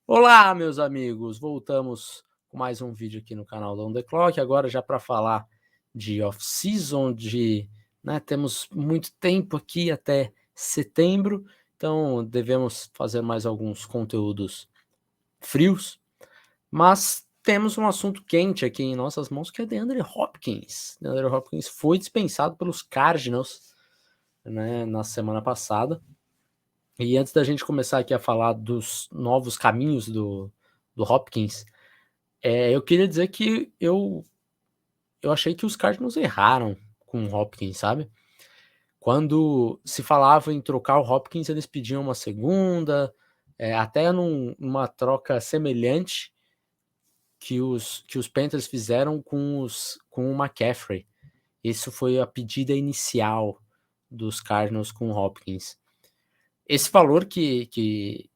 Olá, meus amigos! Voltamos com mais um vídeo aqui no canal da On The Clock, agora já para falar de off-season, temos muito tempo aqui até setembro, então devemos fazer mais alguns conteúdos frios, mas temos um assunto quente aqui em nossas mãos, que é DeAndre Hopkins. DeAndre Hopkins foi dispensado pelos Cardinals, na semana passada. E antes da gente começar aqui a falar dos novos caminhos do Hopkins, eu queria dizer que eu achei que os Cardinals erraram com o Hopkins, sabe? Quando se falava em trocar o Hopkins, eles pediam uma segunda, até numa troca semelhante que os Panthers fizeram com o McCaffrey. Isso foi a pedida inicial dos Cardinals com o Hopkins. Esse valor que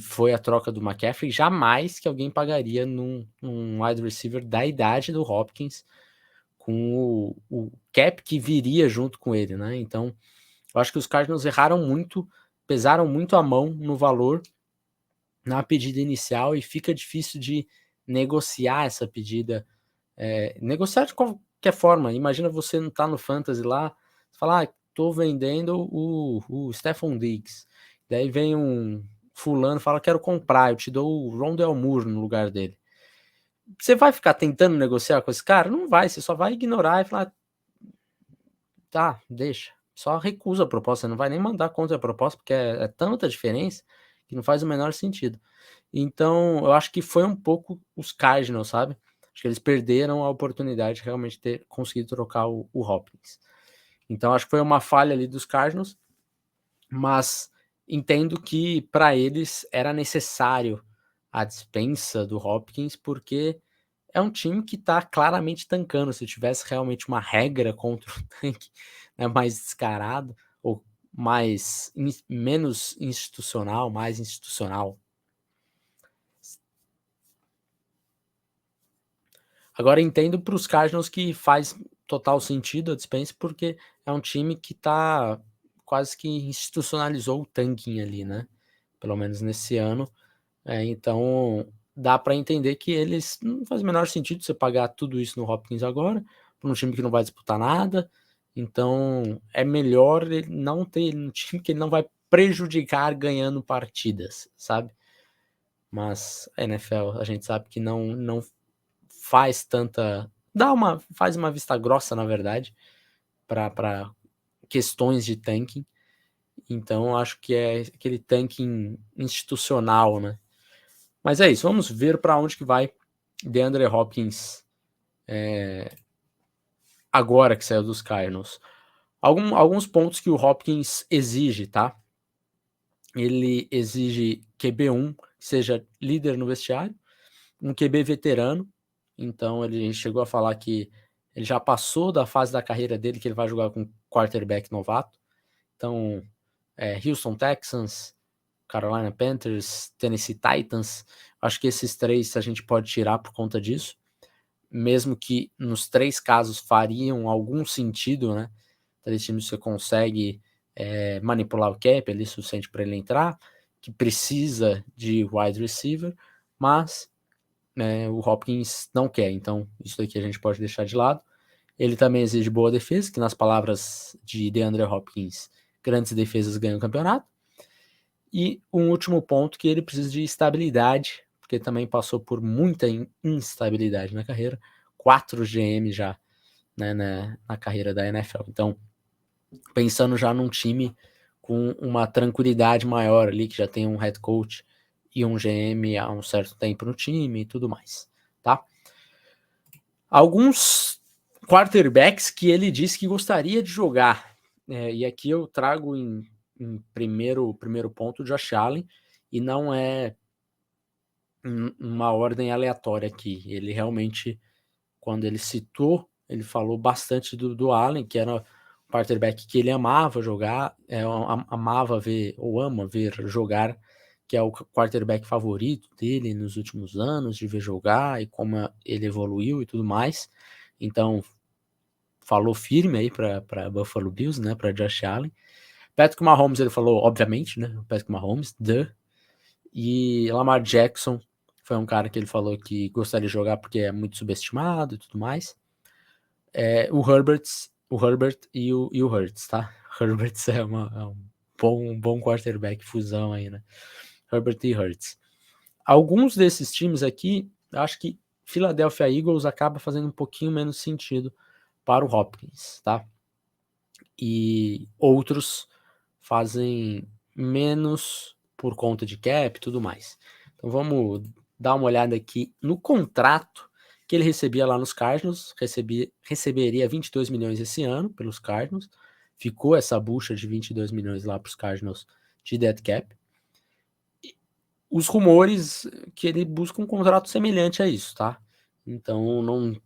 foi a troca do McCaffrey, jamais que alguém pagaria num wide receiver da idade do Hopkins, com o cap que viria junto com ele, né? Então, eu acho que os Cardinals erraram muito, pesaram muito a mão no valor na pedida inicial e fica difícil de negociar essa pedida. Negociar de qualquer forma. Imagina você não tá no Fantasy lá, você fala, tô vendendo o Stephon Diggs. Daí vem um fulano, fala, quero comprar, eu te dou o Rondale Moore no lugar dele. Você vai ficar tentando negociar com esse cara? Não vai, você só vai ignorar e falar, tá, deixa. Só recusa a proposta, você não vai nem mandar contra a proposta, porque é tanta diferença que não faz o menor sentido. Então, eu acho que foi um pouco os Cardinals, sabe? Acho que eles perderam a oportunidade de realmente ter conseguido trocar o Hopkins. Então, acho que foi uma falha ali dos Cardinals, mas entendo que para eles era necessário a dispensa do Hopkins, porque é um time que está claramente tancando. Se tivesse realmente uma regra contra o tanque, né, mais descarado, ou menos institucional, mais institucional. Agora entendo para os Cardinals que faz total sentido a dispensa, porque é um time que tá quase que institucionalizou o tanking ali, né? Pelo menos nesse ano. Então dá para entender que eles não faz o menor sentido você pagar tudo isso no Hopkins agora, para um time que não vai disputar nada. Então é melhor ele não ter um time que ele não vai prejudicar ganhando partidas, sabe? Mas a NFL a gente sabe que não faz tanta. Faz uma vista grossa, na verdade, para questões de tanking. Então, acho que é aquele tanking institucional, né? Mas é isso, vamos ver para onde que vai DeAndre Hopkins agora que saiu dos Cardinals. Alguns pontos que o Hopkins exige, tá? Ele exige QB1, que seja líder no vestiário, um QB veterano. Então ele chegou a falar que ele já passou da fase da carreira dele que ele vai jogar com quarterback novato. Então, Houston Texans, Carolina Panthers, Tennessee Titans, acho que esses três a gente pode tirar por conta disso, mesmo que nos três casos fariam algum sentido, né? Três times você consegue manipular o cap ali suficiente para ele entrar, que precisa de wide receiver, mas o Hopkins não quer, então isso daqui a gente pode deixar de lado. Ele também exige boa defesa, que nas palavras de DeAndre Hopkins, grandes defesas ganham o campeonato. E um último ponto, que ele precisa de estabilidade, porque também passou por muita instabilidade na carreira, 4 GM já, né, na carreira da NFL. Então, pensando já num time com uma tranquilidade maior ali, que já tem um head coach e um GM há um certo tempo no time e tudo mais, tá? Alguns quarterbacks que ele disse que gostaria de jogar, e aqui eu trago em primeiro ponto o Josh Allen, e não é uma ordem aleatória aqui. Ele realmente, quando ele citou, ele falou bastante do Allen, que era um quarterback que ele amava jogar, amava ver, ou ama ver jogar, que é o quarterback favorito dele nos últimos anos, de ver jogar e como ele evoluiu e tudo mais. Então, falou firme aí para Buffalo Bills, né, para Josh Allen. Patrick Mahomes, ele falou, obviamente, né, Patrick Mahomes, E Lamar Jackson foi um cara que ele falou que gostaria de jogar porque é muito subestimado e tudo mais. O Herbert e o Hurts, tá? Herbert é um bom quarterback fusão aí, né? Herbert e Hurts. Alguns desses times aqui, acho que Philadelphia Eagles acaba fazendo um pouquinho menos sentido para o Hopkins, tá? E outros fazem menos por conta de cap e tudo mais. Então vamos dar uma olhada aqui no contrato que ele recebia lá nos Cardinals, receberia 22 milhões esse ano pelos Cardinals, ficou essa bucha de 22 milhões lá para os Cardinals de dead cap. Os rumores que ele busca um contrato semelhante a isso, tá? Então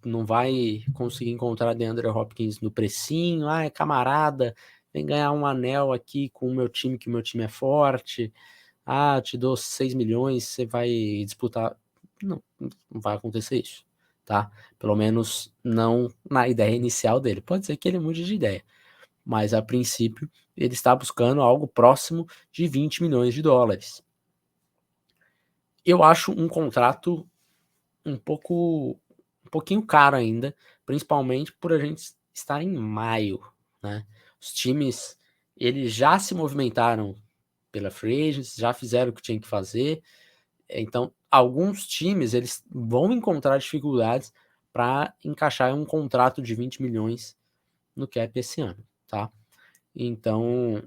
não vai conseguir encontrar DeAndre Hopkins no precinho, é camarada, vem ganhar um anel aqui com o meu time, que o meu time é forte, te dou 6 milhões, você vai disputar. Não vai acontecer isso, tá? Pelo menos não na ideia inicial dele. Pode ser que ele mude de ideia, mas a princípio ele está buscando algo próximo de 20 milhões de dólares. Eu acho um contrato um pouquinho caro ainda, principalmente por a gente estar em maio, né? Os times, eles já se movimentaram pela free agents, já fizeram o que tinha que fazer. Então, alguns times, eles vão encontrar dificuldades para encaixar um contrato de 20 milhões no cap esse ano, tá? Então,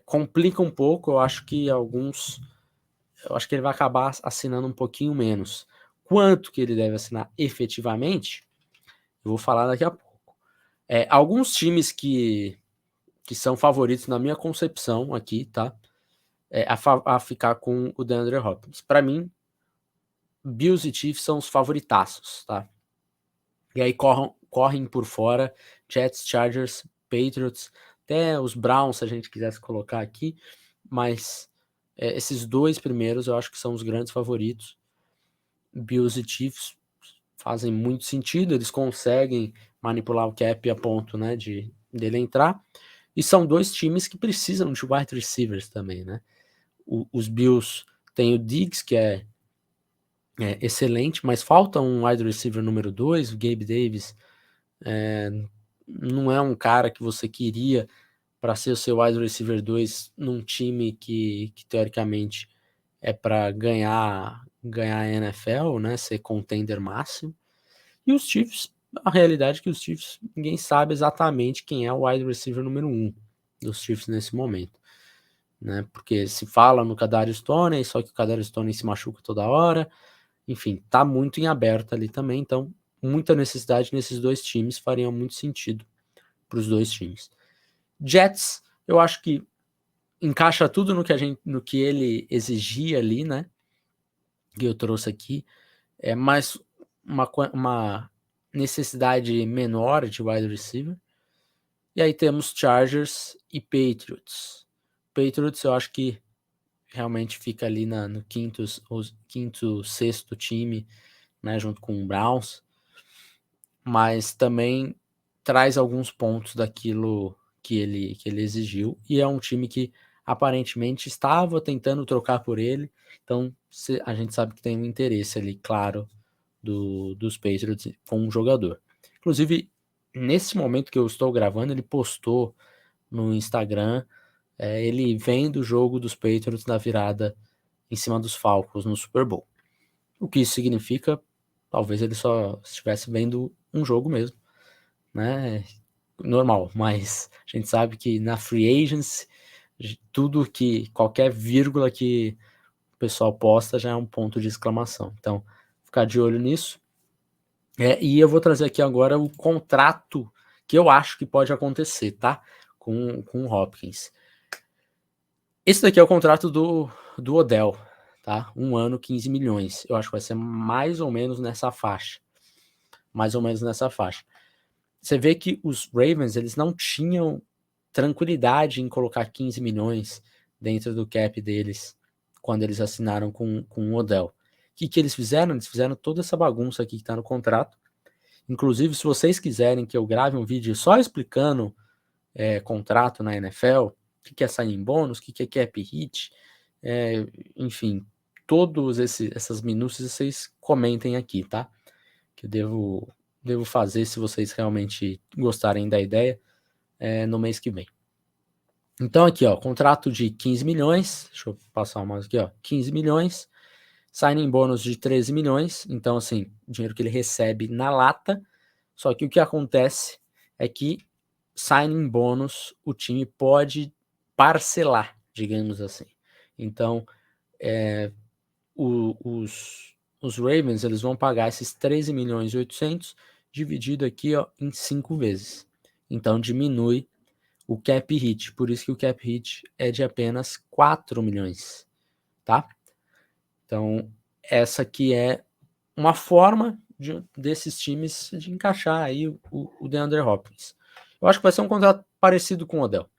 complica um pouco, eu acho que ele vai acabar assinando um pouquinho menos. Quanto que ele deve assinar efetivamente, eu vou falar daqui a pouco. Alguns times que são favoritos na minha concepção aqui, tá? A ficar com o DeAndre Hopkins. Para mim, Bills e Chiefs são os favoritaços, tá? E aí correm por fora Jets, Chargers, Patriots, até os Browns, se a gente quisesse colocar aqui, mas esses dois primeiros eu acho que são os grandes favoritos. Bills e Chiefs fazem muito sentido, eles conseguem manipular o cap a ponto, né, dele entrar, e são dois times que precisam de wide receivers também, né? Os Bills têm o Diggs, que é excelente, mas falta um wide receiver número 2, o Gabe Davis não é um cara que você queria para ser o seu wide receiver 2 num time que teoricamente é para ganhar a NFL, né, ser contender máximo. E os Chiefs, a realidade é que os Chiefs, ninguém sabe exatamente quem é o wide receiver número 1 dos Chiefs nesse momento, né? Porque se fala no Kadarius Toney, só que o Kadarius Toney se machuca toda hora. Enfim, tá muito em aberto ali também, então muita necessidade nesses dois times faria muito sentido para os dois times. Jets, eu acho que encaixa tudo no que ele exigia ali, né? Que eu trouxe aqui, mas uma necessidade menor de wide receiver. E aí temos Chargers e Patriots. Patriots eu acho que realmente fica ali no quinto, sexto time, né, junto com o Browns, mas também traz alguns pontos daquilo que ele exigiu, e é um time que aparentemente estava tentando trocar por ele, então a gente sabe que tem um interesse ali, claro, dos Patriots com um jogador. Inclusive, nesse momento que eu estou gravando, ele postou no Instagram ele vendo o jogo dos Patriots na virada em cima dos Falcons no Super Bowl. O que isso significa? Talvez ele só estivesse vendo um jogo mesmo, né? Normal, mas a gente sabe que na free agency, qualquer vírgula que o pessoal posta já é um ponto de exclamação. Então, ficar de olho nisso. E eu vou trazer aqui agora o contrato que eu acho que pode acontecer, tá? Com o Hopkins. Esse daqui é o contrato do Odell, tá? 1 ano, 15 milhões. Eu acho que vai ser mais ou menos nessa faixa. Mais ou menos nessa faixa. Você vê que os Ravens, eles não tinham tranquilidade em colocar 15 milhões dentro do cap deles quando eles assinaram com o Odell. O que eles fizeram? Eles fizeram toda essa bagunça aqui que está no contrato. Inclusive, se vocês quiserem que eu grave um vídeo só explicando contrato na NFL, o que é signing bônus, o que é cap hit, enfim, todas essas minúcias vocês comentem aqui, tá? Que eu devo fazer se vocês realmente gostarem da ideia no mês que vem. Então aqui, ó, contrato de 15 milhões, deixa eu passar mais aqui, ó, 15 milhões, signing bônus de 13 milhões, então assim, dinheiro que ele recebe na lata, só que o que acontece é que signing bônus o time pode parcelar, digamos assim. Então, os Ravens, eles vão pagar esses 13 milhões e 800 dividido aqui, ó, em 5 vezes. Então diminui o cap hit, por isso que o cap hit é de apenas 4 milhões, tá? Então, essa aqui é uma forma desses times de encaixar aí o DeAndre Hopkins. Eu acho que vai ser um contrato parecido com o Odell.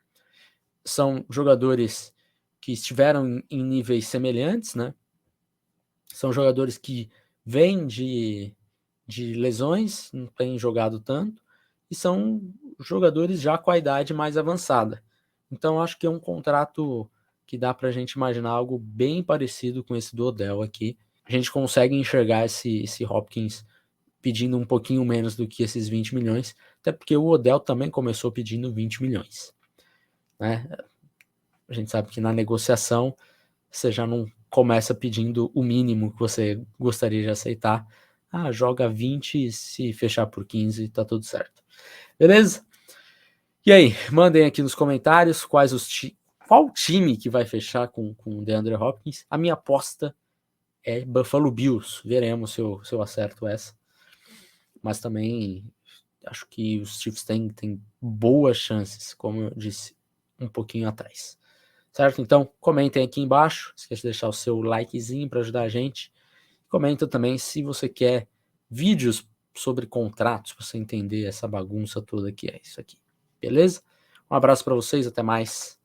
São jogadores que estiveram em níveis semelhantes, né? São jogadores que vêm de lesões, não têm jogado tanto, e são jogadores já com a idade mais avançada. Então, acho que é um contrato que dá para a gente imaginar algo bem parecido com esse do Odell aqui. A gente consegue enxergar esse Hopkins pedindo um pouquinho menos do que esses 20 milhões, até porque o Odell também começou pedindo 20 milhões. Né? A gente sabe que na negociação você já não começa pedindo o mínimo que você gostaria de aceitar. Ah, joga 20 e se fechar por 15 tá tudo certo. Beleza? E aí, mandem aqui nos comentários qual time que vai fechar com o DeAndre Hopkins. A minha aposta é Buffalo Bills. Veremos se eu acerto essa. Mas também acho que os Chiefs têm boas chances, como eu disse um pouquinho atrás. Certo? Então, comentem aqui embaixo. Não esqueça de deixar o seu likezinho para ajudar a gente. Comenta também se você quer vídeos sobre contratos, para você entender essa bagunça toda que é isso aqui. Beleza? Um abraço para vocês, até mais.